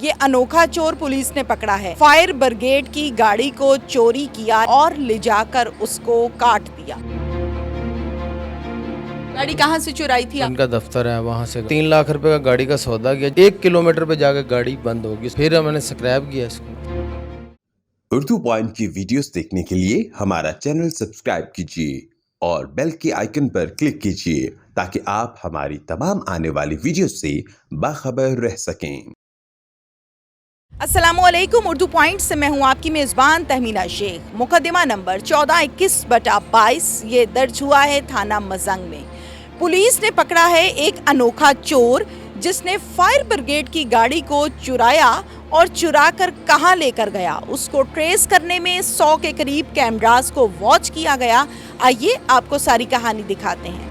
ये अनोखा चोर पुलिस ने पकड़ा है। फायर ब्रिगेड की गाड़ी को चोरी किया और ले जाकर उसको काट दिया। गाड़ी कहाँ से चुराई थी आप? उनका दफ्तर है, वहाँ से 3 लाख रुपए का गाड़ी का सौदा किया। 1 किलोमीटर पे जाकर गाड़ी बंद होगी, फिर मैंने स्क्रैप किया इसको। उर्दू पॉइंट की वीडियोस देखने के लिए हमारा चैनल सब्सक्राइब कीजिए और बेल के आइकन पर क्लिक कीजिए ताकि आप हमारी तमाम आने वाली वीडियोस से बाखबर रह सकें। अस्सलामुअलैकुम। उर्दू पॉइंट से मैं हूं आपकी मेज़बान तहमीना शेख। मुकदमा नंबर 1421/22 ये दर्ज हुआ है थाना मजंग में। पुलिस ने पकड़ा है एक अनोखा चोर जिसने फायर ब्रिगेड की गाड़ी को चुराया और चुराकर कहां लेकर गया। उसको ट्रेस करने में 100 के करीब कैमरास को वॉच किया गया। आइए आपको सारी कहानी दिखाते हैं।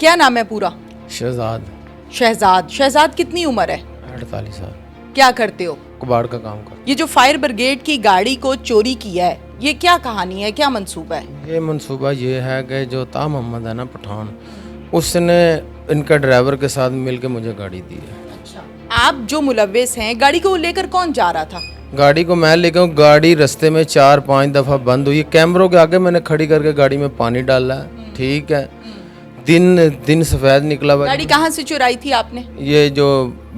क्या नाम है पूरा? शहजाद। शहजाद कितनी उम्र है? 48 साल। क्या करते हो? कबाड़ का काम कर। ये जो फायर ब्रिगेड की गाड़ी को चोरी किया है, ये क्या कहानी है, क्या मंसूबा है? ये मंसूबा ये है कि जो ता मोहम्मद है ना पठान, उसने इनका ड्राइवर के साथ मिलके मुझे गाड़ी दी है। अच्छा, आप जो मुलव्विस हैं, गाड़ी को लेकर कौन जा रहा था? गाड़ी को मैं लेके हूँ, गाड़ी रास्ते में 4-5 दफ़ा बंद हुई। कैमरों के आगे मैंने खड़ी करके गाड़ी में पानी डाला है, ठीक है। दिन सफ़ेद निकला हुआ। गाड़ी कहाँ से चुराई थी आपने? ये जो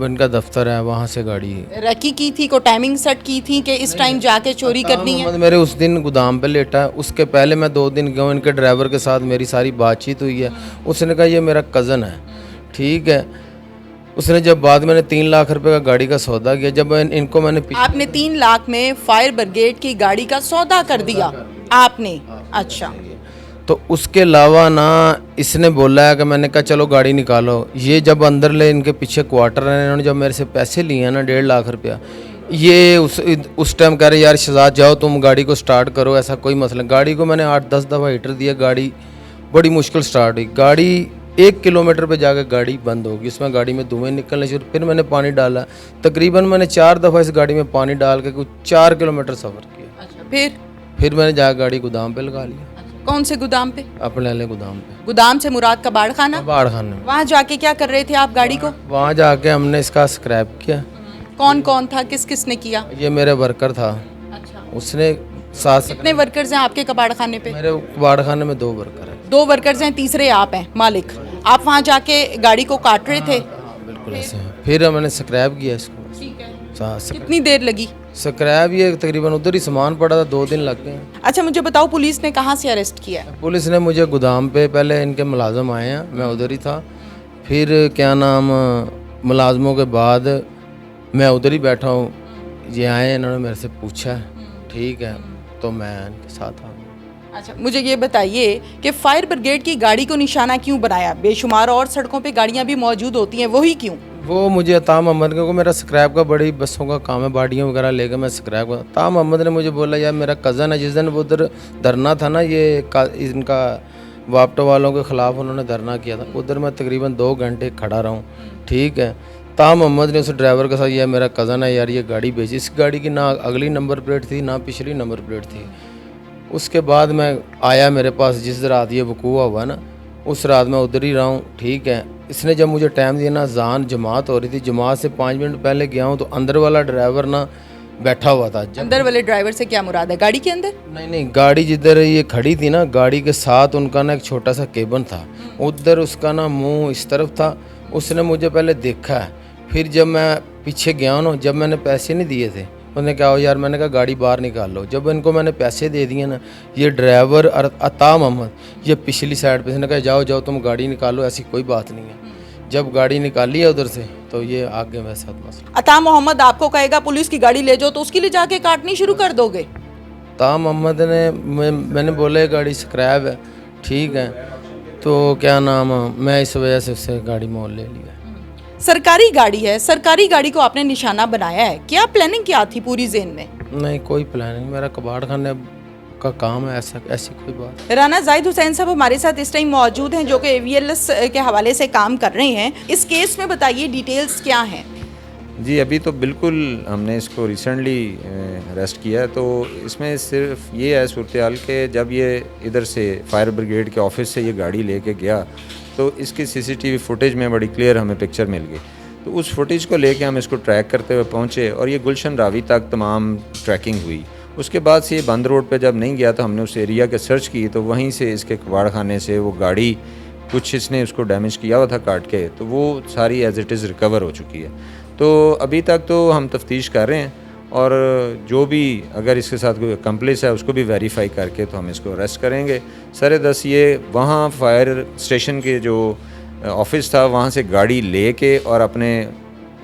इनका दफ्तर है वहाँ से गाड़ी रखी की थी, को टाइमिंग सेट की थी कि इस टाइम जाके चोरी करनी है? मेरे उस दिन गोदाम पे लेटा है, उसके पहले मैं 2 दिन गया हूँ। इनके ड्राइवर के साथ मेरी सारी बातचीत हुई है। उसने कहा ये मेरा कज़न है, ठीक है। उसने जब बाद मैंने 3 लाख रुपए का गाड़ी का सौदा किया, जब इनको मैंने आपने 3 लाख में फायर ब्रिगेड की गाड़ी का सौदा कर दिया आपने? अच्छा। तो उसके अलावा ना इसने बोला है कि मैंने कहा चलो गाड़ी निकालो। ये जब अंदर ले, इनके पीछे क्वार्टर है, इन्होंने जब मेरे से पैसे लिए हैं ना 1.5 लाख रुपया, ये उस टाइम कह रहे यार शहजाद जाओ तुम गाड़ी को स्टार्ट करो, ऐसा कोई मसला। गाड़ी को मैंने 8-10 दफ़ा हीटर दिया, गाड़ी बड़ी मुश्किल स्टार्ट हुई। गाड़ी 1 किलोमीटर पे जाकर गाड़ी बंद होगी, उसमें गाड़ी में धुएँ निकलने शुरू। फिर मैंने पानी डाला, तकरीबन मैंने 4 दफ़ा इस गाड़ी में पानी डाल के कुछ 4 किलोमीटर सफ़र किया। अच्छा, फिर मैंने जाकर गाड़ी गोदाम पे लगा लिया। कौन से गोदाम पे? अपने वाले गोदाम पे। गोदाम से मुराद कबाड़ खाना? कबाड़ खाने में। वहाँ जाके क्या कर रहे थे आप गाड़ी को? वहाँ जाके हमने इसका स्क्रैप किया। कौन कौन था, किस किस ने किया? ये मेरे वर्कर था। अच्छा। उसने साथ। कितने वर्कर्स हैं आपके कबाड़ खाने पे? मेरे कबाड़ खाने में 2 वर्कर हैं। 2 वर्कर्स हैं, तीसरे आप हैं मालिक। आप वहाँ जाके गाड़ी को काट रहे थे? बिल्कुल ऐसे। फिर मैंने स्क्रैप किया इसको। ठीक है। साथ कितनी देर लगी? स्क्रैप ये तकरीबन उधर ही सामान पड़ा था, 2 दिन लग गए। अच्छा, मुझे बताओ पुलिस ने कहाँ से अरेस्ट किया है? पुलिस ने मुझे गोदाम पे, पहले इनके मुलाजम आए हैं, मैं उधर ही था। फिर क्या नाम, मुलाजमों के बाद मैं उधर ही बैठा हूँ। ये आए, इन्होंने मेरे से पूछा, ठीक है, तो मैं इनके साथ आ गया। अच्छा, मुझे ये बताइए कि फायर ब्रिगेड की गाड़ी को निशाना क्यों बनाया? बेशुमार और सड़कों पे गाड़ियाँ भी मौजूद होती हैं, वही क्यों? वो मुझे अता मोहम्मद, क्योंकि मेरा स्क्रैप का बड़ी बसों का काम है, बाडियाँ वगैरह लेकर मैं स्क्रैप का। अता मोहम्मद ने मुझे बोला यार मेरा कज़न है, जिस दिन वो उधर धरना था ना, इनका वापटो वालों के ख़िलाफ़ उन्होंने धरना किया था, उधर मैं तकरीबन 2 घंटे खड़ा रहा हूँ, ठीक है। अता मोहम्मद ने उस ड्राइवर के साथ, यह मेरा कज़न है यार, ये गाड़ी भेजी। इस गाड़ी की ना अगली नंबर प्लेट थी ना पिछली नंबर प्लेट थी। उसके बाद मैं आया, मेरे पास जिस रात ये वकूआ हुआ ना, उस रात मैं उधर ही रहा हूँ, ठीक है। इसने जब मुझे टाइम दिया ना, अज़ान जमात हो रही थी, जमात से 5 मिनट पहले गया हूँ, तो अंदर वाला ड्राइवर ना बैठा हुआ था। अंदर वाले ड्राइवर से क्या मुराद है? गाड़ी के अंदर? नहीं, गाड़ी जिधर ये खड़ी थी ना, गाड़ी के साथ उनका ना एक छोटा सा केबिन था, उधर उसका ना मुंह इस तरफ था। उसने मुझे पहले देखा है, फिर जब मैं पीछे गया ना, जब मैंने पैसे नहीं दिए थे, उन्होंने कहा यार, मैंने कहा गाड़ी बाहर निकाल लो। जब इनको मैंने पैसे दे दिए ना, ये ड्राइवर अता मोहम्मद ये पिछली साइड पे, इसने कहा जाओ तुम गाड़ी निकालो, ऐसी कोई बात नहीं है। जब गाड़ी निकाली है उधर से, तो ये आगे मेरे साथ मसला। अता मोहम्मद आपको कहेगा पुलिस की गाड़ी ले जाओ, तो उसके लिए जाके काटनी शुरू कर दोगे? अता मोहम्मद ने मैंने बोला गाड़ी स्क्रैप है, ठीक है, तो क्या नाम, मैं इस वजह से उससे गाड़ी मोल ले लिया। सरकारी गाड़ी है, सरकारी गाड़ी को आपने निशाना बनाया है, क्या प्लानिंग क्या थी पूरी ज़हन में? नहीं, कोई प्लान नहीं, मेरा कबाड़ खाने का काम है, ऐसी कोई बात। राना जाहिद हुसैन साहब हमारे साथ इस टाइम मौजूद हैं, जो कि AVLS के हवाले से काम कर रहे हैं। इस केस में बताइए डिटेल्स क्या हैं? जी, अभी तो बिल्कुल हमने इसको रिसेंटली अरेस्ट किया है। तो इसमें सिर्फ ये है सूरत हाल के, जब ये इधर से फायर ब्रिगेड के ऑफिस से ये गाड़ी लेके गया, तो इसकी सीसीटीवी फुटेज में बड़ी क्लियर हमें पिक्चर मिल गई। तो उस फुटेज को लेके हम इसको ट्रैक करते हुए पहुँचे और ये गुलशन रावी तक तमाम ट्रैकिंग हुई। उसके बाद से ये बंद रोड पे जब नहीं गया तो हमने उस एरिया के सर्च की, तो वहीं से इसके कबाड़ खाने से वो गाड़ी कुछ इसने उसको डैमेज किया हुआ था काट के, तो वो सारी एज इट इज़ रिकवर हो चुकी है। तो अभी तक तो हम तफ्तीश कर रहे हैं और जो भी अगर इसके साथ कोई कंप्लेस है उसको भी वेरीफाई करके तो हम इसको अरेस्ट करेंगे। सर दस ये वहाँ फायर स्टेशन के जो ऑफिस था वहाँ से गाड़ी लेके और अपने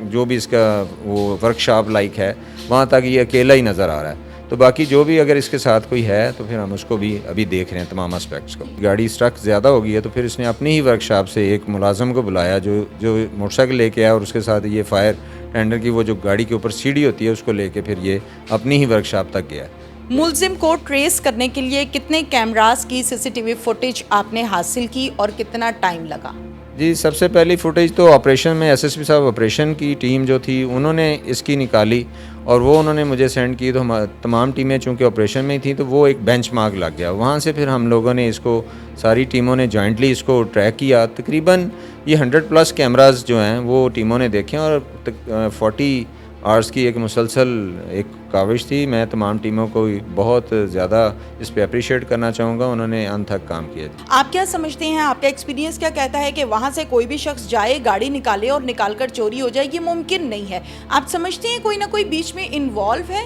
जो भी इसका वो वर्कशॉप लाइक है वहाँ तक ये अकेला ही नज़र आ रहा है। तो बाकी जो भी अगर इसके साथ कोई है तो फिर हम उसको भी अभी देख रहे हैं तमाम एस्पेक्ट्स को। गाड़ी स्ट्रक ज़्यादा हो गई है तो फिर इसने अपनी ही वर्कशॉप से एक मुलाजम को बुलाया जो मोटरसाइकिल लेके आया और उसके साथ ये फायर टेंडर की वो जो गाड़ी के ऊपर सीढ़ी होती है उसको लेके फिर ये अपनी ही वर्कशॉप तक गया। मुलजिम को ट्रेस करने के लिए कितने कैमरास की सीसीटीवी फुटेज आपने हासिल की और कितना टाइम लगा? जी, सबसे पहली फुटेज तो ऑपरेशन में एसएसपी साहब ऑपरेशन की टीम जो थी उन्होंने इसकी निकाली और वो उन्होंने मुझे सेंड की। तो हम तमाम टीमें चूँकि ऑपरेशन में ही थी तो वो एक बेंचमार्क लग गया। वहाँ से फिर हम लोगों ने इसको सारी टीमों ने जॉइंटली इसको ट्रैक किया। तकरीबन ये 100+ कैमरास जो हैं वो टीमों ने देखे और 40 आवर्स की एक मुसलसल एक काविश थी। मैं तमाम टीमों को बहुत ज़्यादा इस पे अप्रिशिएट करना चाहूँगा, उन्होंने अंत तक काम किया। आप क्या समझते हैं, आपका एक्सपीरियंस क्या कहता है कि वहाँ से कोई भी शख्स जाए, गाड़ी निकाले और निकाल कर चोरी हो जाए, ये मुमकिन नहीं है? आप समझते हैं कोई ना कोई बीच में इन्वॉल्व है?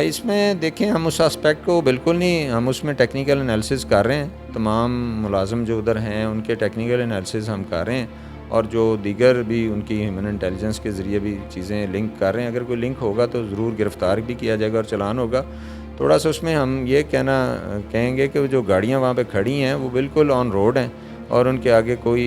इसमें देखें हम उस एस्पेक्ट को बिल्कुल नहीं, हम उसमें टेक्निकल एनालिसिस कर रहे हैं। तमाम मुलाजिम जो उधर हैं उनके टेक्निकल एनालिसिस हम कर रहे हैं और जो दीगर भी उनकी ह्यूमन इंटेलिजेंस के ज़रिए भी चीज़ें लिंक कर रहे हैं। अगर कोई लिंक होगा तो ज़रूर गिरफ़्तार भी किया जाएगा और चालान होगा। थोड़ा सा उसमें हम ये कहेंगे कि जो गाड़ियाँ वहाँ पे खड़ी हैं वो बिल्कुल ऑन रोड हैं और उनके आगे कोई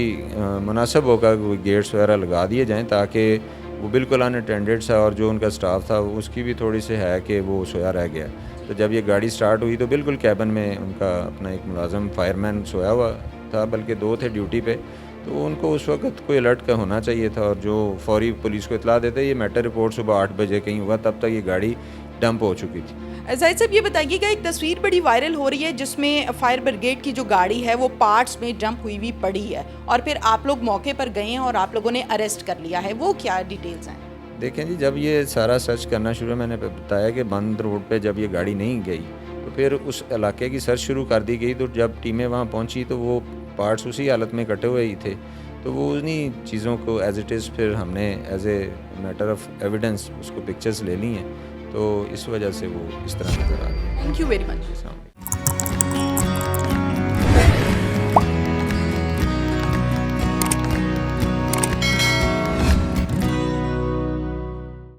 मुनासिब होगा कोई गेट्स वगैरह लगा दिए जाएँ ताकि वो बिल्कुल अनअटेंडेड सा, और जो उनका स्टाफ था उसकी भी थोड़ी सी है कि वो सोया रह गया। तो जब ये गाड़ी स्टार्ट हुई तो बिल्कुल कैबिन में उनका अपना एक मुलाजम फायरमैन सोया हुआ था, बल्कि 2 थे ड्यूटी पे। तो उनको उस वक्त कोई अलर्ट का होना चाहिए था और जो फौरी पुलिस को इतला देते। ये मैटर रिपोर्ट सुबह 8 बजे कहीं हुआ, तब तक ये गाड़ी डंप हो चुकी थी। जाहिद साहब ये बताइएगा, एक तस्वीर बड़ी वायरल हो रही है जिसमें फायर ब्रिगेड की जो गाड़ी है वो पार्ट्स में डंप हुई पड़ी है और फिर आप लोग मौके पर गए हैं और आप लोगों ने अरेस्ट कर लिया है, वो क्या डिटेल्स हैं? देखें जी, जब ये सारा सर्च करना शुरू, मैंने बताया कि बंद रोड पे जब ये गाड़ी नहीं गई तो फिर उस इलाके की सर्च शुरू कर दी गई। तो जब टीमें वहाँ पहुँची तो वो पार्ट्स उसी हालत में कटे हुए ही थे। तो वो उन्हीं चीज़ों को एज इट इज़ फिर हमने as a matter of evidence उसको पिक्चर्स ले ली हैं। तो इस वजह से वो इस तरह नज़र आ रही है। Thank you very much.